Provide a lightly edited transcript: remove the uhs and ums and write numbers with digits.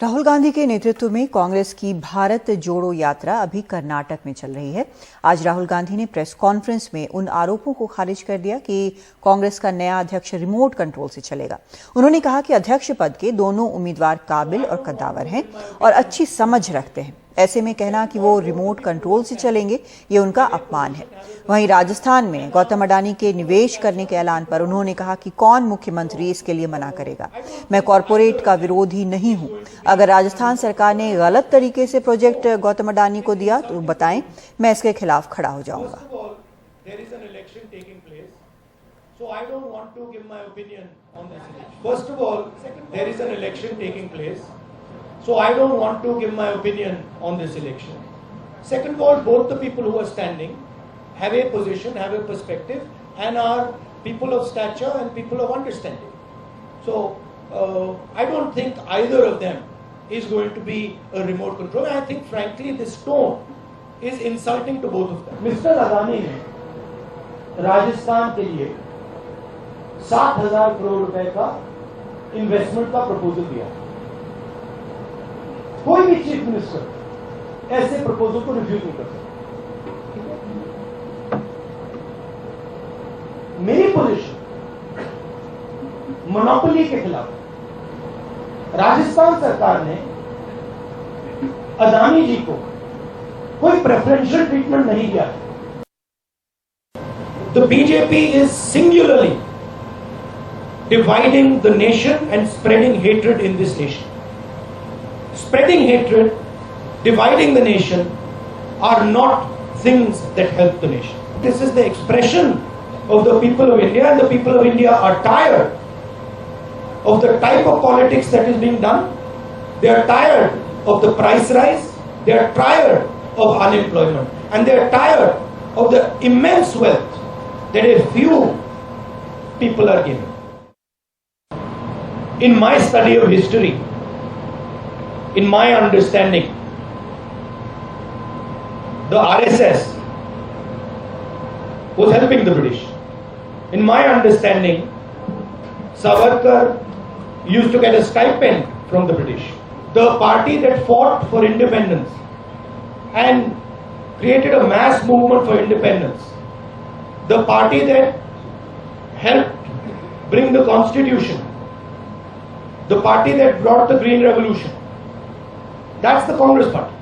राहुल गांधी के नेतृत्व में कांग्रेस की भारत जोड़ो यात्रा अभी कर्नाटक में चल रही है। आज राहुल गांधी ने प्रेस कॉन्फ्रेंस में उन आरोपों को खारिज कर दिया कि कांग्रेस का नया अध्यक्ष रिमोट कंट्रोल से चलेगा। उन्होंने कहा कि अध्यक्ष पद के दोनों उम्मीदवार काबिल और कद्दावर हैं और अच्छी समझ रखते हैं। ऐसे में कहना कि वो रिमोट कंट्रोल से चलेंगे, ये उनका अपमान है। वहीं राजस्थान में गौतम अडानी के निवेश करने के ऐलान पर उन्होंने कहा कि कौन मुख्यमंत्री इसके लिए मना करेगा। मैं कॉरपोरेट का विरोधी नहीं हूं। अगर राजस्थान सरकार ने गलत तरीके से प्रोजेक्ट गौतम अडानी को दिया तो बताएं, मैं इसके खिलाफ खड़ा हो जाऊंगा। So I don't want to give my opinion on this election. Second of all, both the people who are standing have a position, have a perspective, and are people of stature and people of understanding. So I don't think either of them is going to be a remote control. I think frankly this tone is insulting to both of them. Mr. Adani ने राजस्थान के लिए 7,000 करोड़ रुपए का investment का proposal दिया। कोई भी chief minister ऐसे प्रपोजल को रिफ्यूज नहीं कर सकता। मेरी पोजीशन मोनोपोली के खिलाफ। राजस्थान सरकार ने अदानी जी को कोई प्रेफरेंशियल ट्रीटमेंट नहीं दिया। The BJP is singularly dividing the nation and spreading hatred in this nation. Spreading hatred, dividing the nation are not things that help the nation. This is the expression of the people of India, and the people of India are tired of the type of politics that is being done. They are tired of the price rise, they are tired of unemployment, and they are tired of the immense wealth that a few people are given. In my study of history, in my understanding, the RSS was helping the British. In my understanding, Savarkar used to get a stipend from the British. The party that fought for independence and created a mass movement for independence, the party that helped bring the Constitution, the party that brought the Green Revolution, that's the Congress Party.